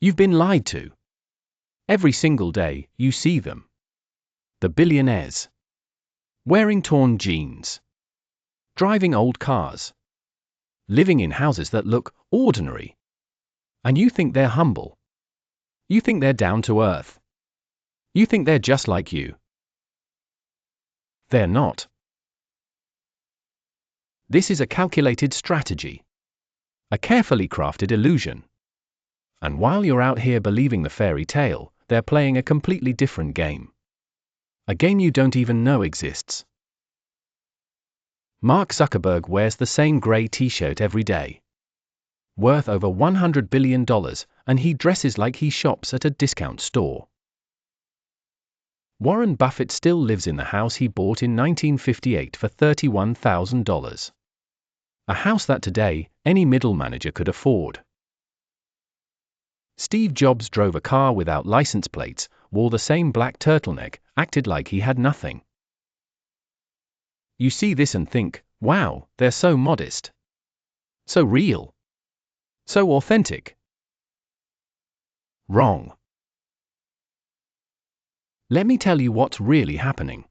You've been lied to. Every single day, you see them. The billionaires. Wearing torn jeans. Driving old cars. Living in houses that look ordinary. And you think they're humble. You think they're down to earth. You think they're just like you. They're not. This is a calculated strategy. A carefully crafted illusion. And while you're out here believing the fairy tale, they're playing a completely different game. A game you don't even know exists. Mark Zuckerberg wears the same gray t-shirt every day. Worth over $100 billion, and he dresses like he shops at a discount store. Warren Buffett still lives in the house he bought in 1958 for $31,000. A house that today, any middle manager could afford. Steve Jobs drove a car without license plates, wore the same black turtleneck, acted like he had nothing. You see this and think, wow, they're so modest. So real. So authentic. Wrong. Let me tell you what's really happening.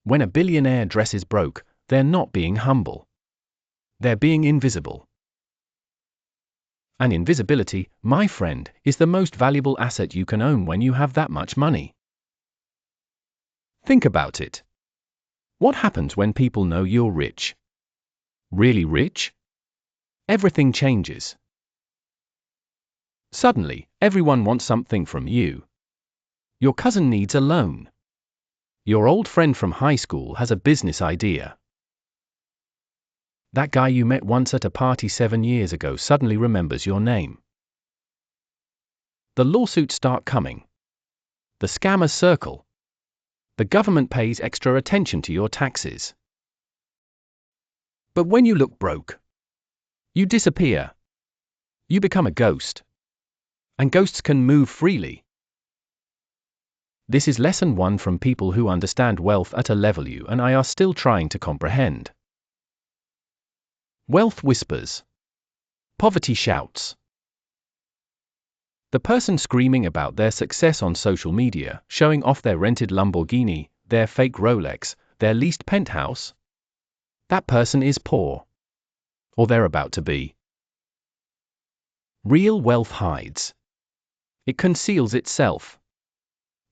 When a billionaire dresses broke, they're not being humble. They're being invisible. And invisibility, my friend, is the most valuable asset you can own when you have that much money. Think about it. What happens when people know you're rich? Really rich? Everything changes. Suddenly, everyone wants something from you. Your cousin needs a loan. Your old friend from high school has a business idea. That guy you met once at a party 7 years ago suddenly remembers your name. The lawsuits start coming. The scammers circle. The government pays extra attention to your taxes. But when you look broke, you disappear. You become a ghost. And ghosts can move freely. This is lesson 1 from people who understand wealth at a level you and I are still trying to comprehend. Wealth whispers. Poverty shouts. The person screaming about their success on social media, showing off their rented Lamborghini, their fake Rolex, their leased penthouse, that person is poor. Or they're about to be. Real wealth hides. It conceals itself.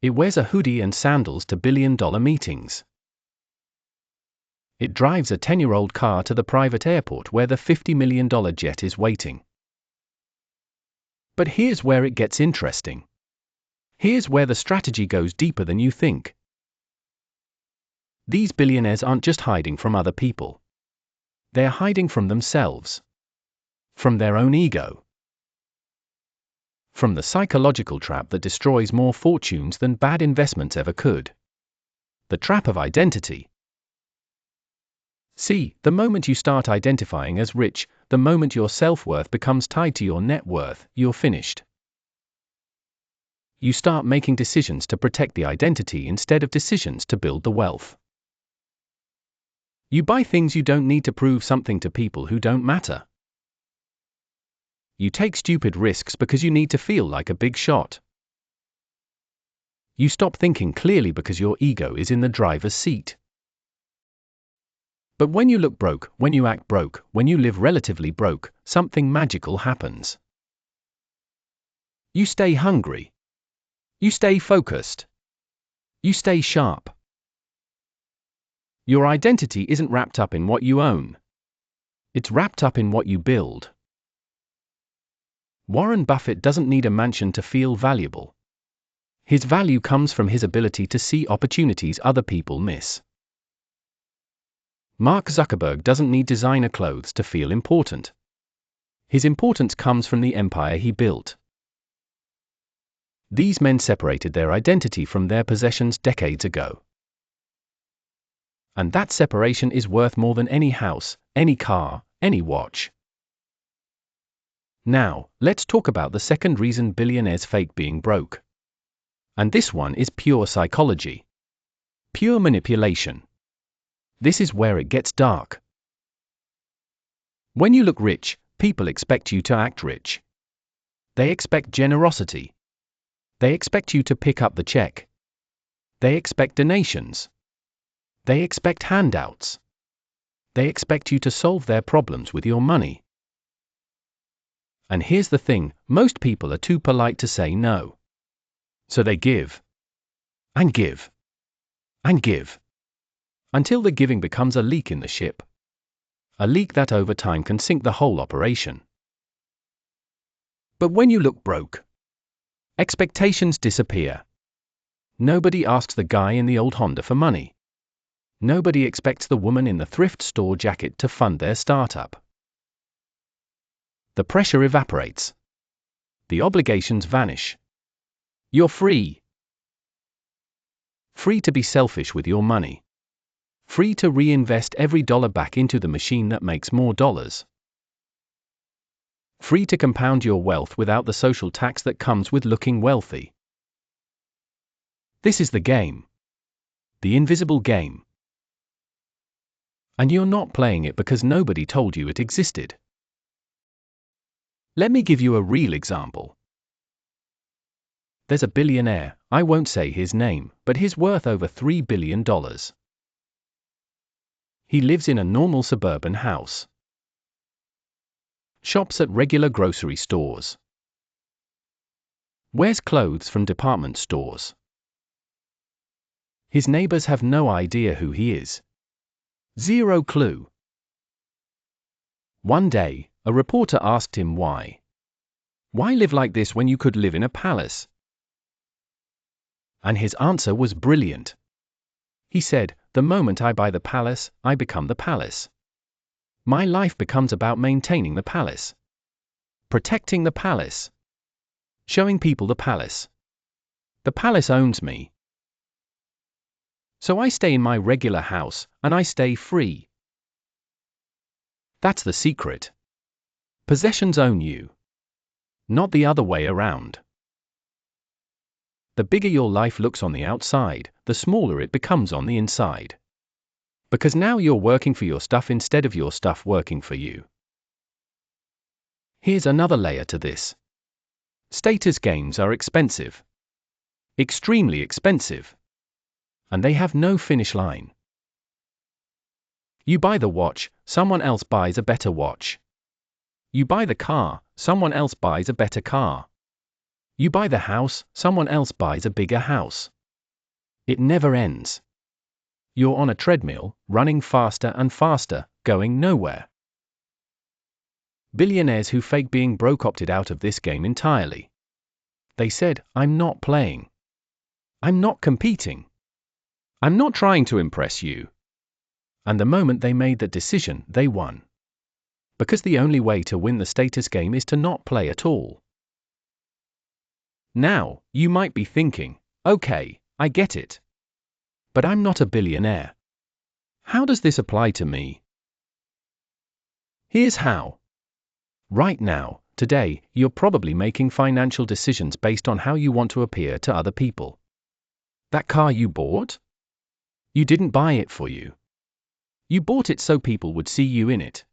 It wears a hoodie and sandals to billion-dollar meetings. It drives a 10-year-old car to the private airport where the $50 million jet is waiting. But here's where it gets interesting. Here's where the strategy goes deeper than you think. These billionaires aren't just hiding from other people. They're hiding from themselves. From their own ego. From the psychological trap that destroys more fortunes than bad investments ever could. The trap of identity. See, the moment you start identifying as rich, the moment your self-worth becomes tied to your net worth, you're finished. You start making decisions to protect the identity instead of decisions to build the wealth. You buy things you don't need to prove something to people who don't matter. You take stupid risks because you need to feel like a big shot. You stop thinking clearly because your ego is in the driver's seat. But when you look broke, when you act broke, when you live relatively broke, something magical happens. You stay hungry. You stay focused. You stay sharp. Your identity isn't wrapped up in what you own. It's wrapped up in what you build. Warren Buffett doesn't need a mansion to feel valuable. His value comes from his ability to see opportunities other people miss. Mark Zuckerberg doesn't need designer clothes to feel important. His importance comes from the empire he built. These men separated their identity from their possessions decades ago. And that separation is worth more than any house, any car, any watch. Now, let's talk about the second reason billionaires fake being broke. And this one is pure psychology. Pure manipulation. This is where it gets dark. When you look rich, people expect you to act rich. They expect generosity. They expect you to pick up the check. They expect donations. They expect handouts. They expect you to solve their problems with your money. And here's the thing, most people are too polite to say no. So they give. And give. And give. Until the giving becomes a leak in the ship. A leak that over time can sink the whole operation. But when you look broke, expectations disappear. Nobody asks the guy in the old Honda for money. Nobody expects the woman in the thrift store jacket to fund their startup. The pressure evaporates. The obligations vanish. You're free. Free to be selfish with your money. Free to reinvest every dollar back into the machine that makes more dollars. Free to compound your wealth without the social tax that comes with looking wealthy. This is the game. The invisible game. And you're not playing it because nobody told you it existed. Let me give you a real example. There's a billionaire, I won't say his name, but he's worth over $3 billion. He lives in a normal suburban house. Shops at regular grocery stores. Wears clothes from department stores. His neighbors have no idea who he is. Zero clue. One day, a reporter asked him why. Why live like this when you could live in a palace? And his answer was brilliant. He said, the moment I buy the palace, I become the palace. My life becomes about maintaining the palace. Protecting the palace. Showing people the palace. The palace owns me. So I stay in my regular house, and I stay free. That's the secret. Possessions own you. Not the other way around. The bigger your life looks on the outside, the smaller it becomes on the inside. Because now you're working for your stuff instead of your stuff working for you. Here's another layer to this. Status games are expensive. Extremely expensive. And they have no finish line. You buy the watch, someone else buys a better watch. You buy the car, someone else buys a better car. You buy the house, someone else buys a bigger house. It never ends. You're on a treadmill, running faster and faster, going nowhere. Billionaires who fake being broke opted out of this game entirely. They said, I'm not playing. I'm not competing. I'm not trying to impress you. And the moment they made that decision, they won. Because the only way to win the status game is to not play at all. Now, you might be thinking, okay, I get it. But I'm not a billionaire. How does this apply to me? Here's how. Right now, today, you're probably making financial decisions based on how you want to appear to other people. That car you bought? You didn't buy it for you. You bought it so people would see you in it.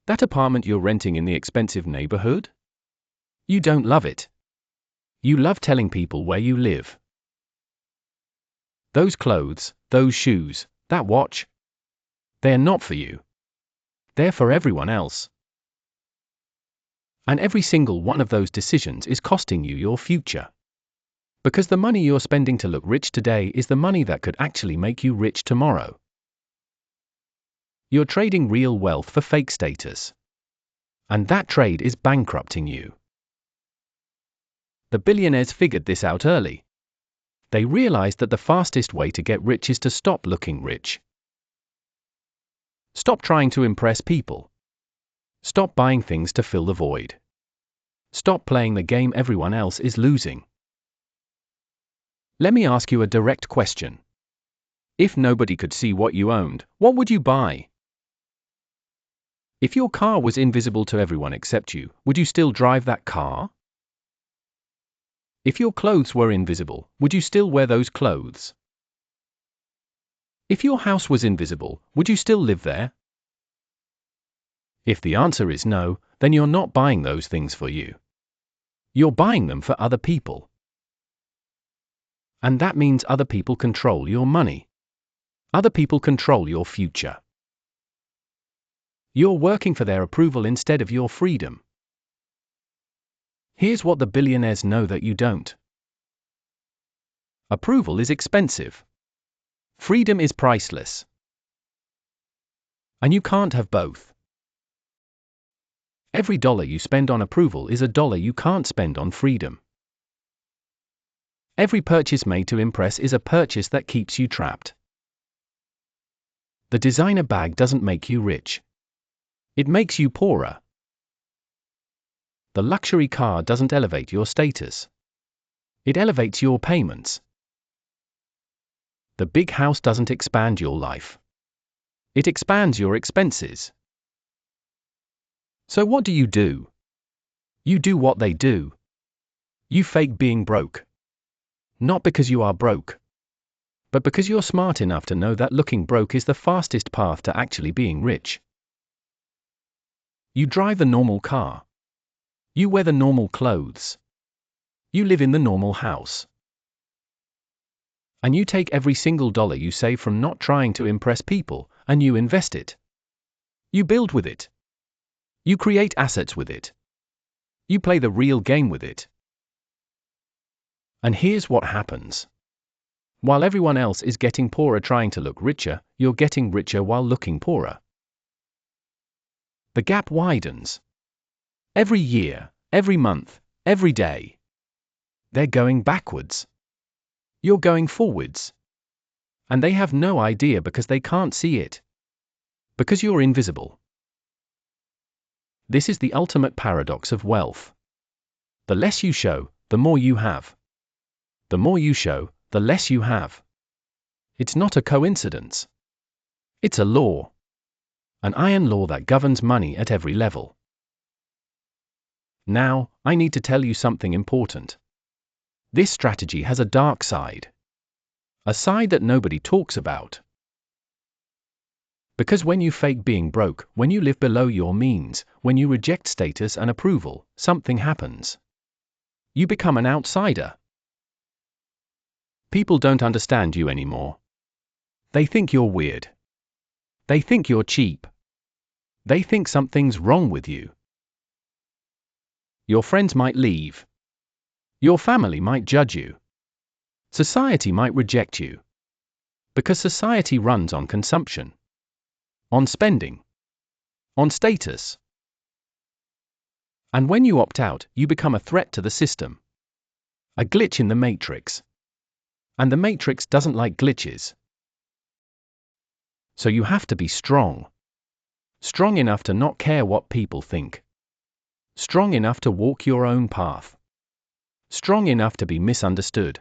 That apartment you're renting in the expensive neighborhood? You don't love it. You love telling people where you live. Those clothes, those shoes, that watch. They're not for you. They're for everyone else. And every single one of those decisions is costing you your future. Because the money you're spending to look rich today is the money that could actually make you rich tomorrow. You're trading real wealth for fake status. And that trade is bankrupting you. The billionaires figured this out early. They realized that the fastest way to get rich is to stop looking rich. Stop trying to impress people. Stop buying things to fill the void. Stop playing the game everyone else is losing. Let me ask you a direct question. If nobody could see what you owned, what would you buy? If your car was invisible to everyone except you, would you still drive that car? If your clothes were invisible, would you still wear those clothes? If your house was invisible, would you still live there? If the answer is no, then you're not buying those things for you. You're buying them for other people. And that means other people control your money. Other people control your future. You're working for their approval instead of your freedom. Here's what the billionaires know that you don't. Approval is expensive. Freedom is priceless. And you can't have both. Every dollar you spend on approval is a dollar you can't spend on freedom. Every purchase made to impress is a purchase that keeps you trapped. The designer bag doesn't make you rich. It makes you poorer. The luxury car doesn't elevate your status. It elevates your payments. The big house doesn't expand your life. It expands your expenses. So what do? You do what they do. You fake being broke. Not because you are broke, but because you're smart enough to know that looking broke is the fastest path to actually being rich. You drive the normal car. You wear the normal clothes. You live in the normal house. And you take every single dollar you save from not trying to impress people, and you invest it. You build with it. You create assets with it. You play the real game with it. And here's what happens. While everyone else is getting poorer trying to look richer, you're getting richer while looking poorer. The gap widens. Every year, every month, every day. They're going backwards. You're going forwards. And they have no idea because they can't see it. Because you're invisible. This is the ultimate paradox of wealth. The less you show, the more you have. The more you show, the less you have. It's not a coincidence. It's a law. An iron law that governs money at every level. Now, I need to tell you something important. This strategy has a dark side. A side that nobody talks about. Because when you fake being broke, when you live below your means, when you reject status and approval, something happens. You become an outsider. People don't understand you anymore. They think you're weird. They think you're cheap. They think something's wrong with you. Your friends might leave. Your family might judge you. Society might reject you. Because society runs on consumption. On spending. On status. And when you opt out, you become a threat to the system. A glitch in the matrix. And the matrix doesn't like glitches. So you have to be strong. Strong enough to not care what people think. Strong enough to walk your own path. Strong enough to be misunderstood.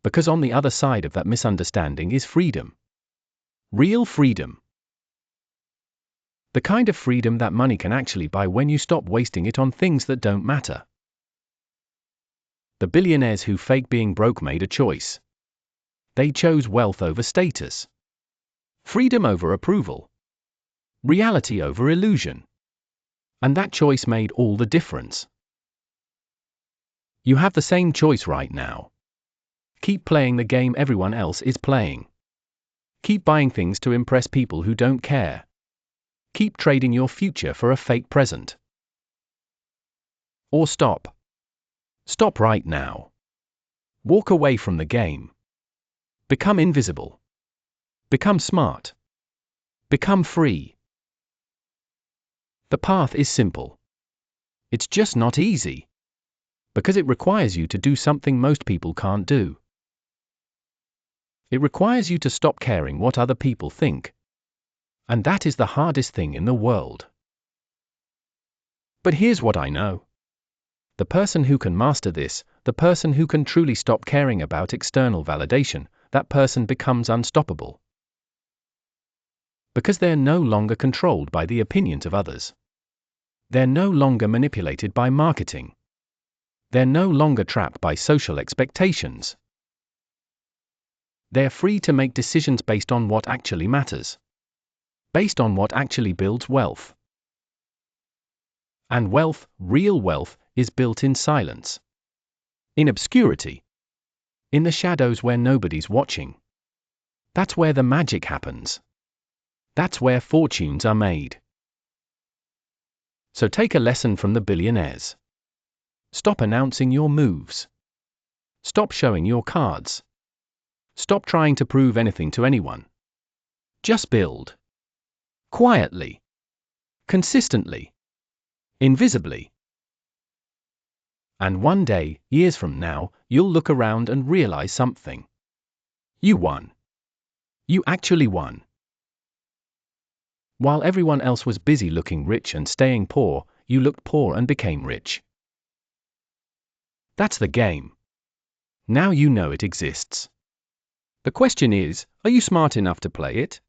Because on the other side of that misunderstanding is freedom. Real freedom. The kind of freedom that money can actually buy when you stop wasting it on things that don't matter. The billionaires who fake being broke made a choice. They chose wealth over status. Freedom over approval. Reality over illusion. And that choice made all the difference. You have the same choice right now. Keep playing the game everyone else is playing. Keep buying things to impress people who don't care. Keep trading your future for a fake present. Or stop. Stop right now. Walk away from the game. Become invisible. Become smart. Become free. The path is simple. It's just not easy. Because it requires you to do something most people can't do. It requires you to stop caring what other people think. And that is the hardest thing in the world. But here's what I know. The person who can master this, the person who can truly stop caring about external validation, that person becomes unstoppable. Because they're no longer controlled by the opinions of others. They're no longer manipulated by marketing. They're no longer trapped by social expectations. They're free to make decisions based on what actually matters. based on what actually builds wealth. And wealth, real wealth, is built in silence. In obscurity. In the shadows where nobody's watching. That's where the magic happens. That's where fortunes are made. So take a lesson from the billionaires. Stop announcing your moves. Stop showing your cards. Stop trying to prove anything to anyone. Just build. Quietly. Consistently. Invisibly. And one day, years from now, you'll look around and realize something. You won. You actually won. While everyone else was busy looking rich and staying poor, you looked poor and became rich. That's the game. Now you know it exists. The question is, are you smart enough to play it?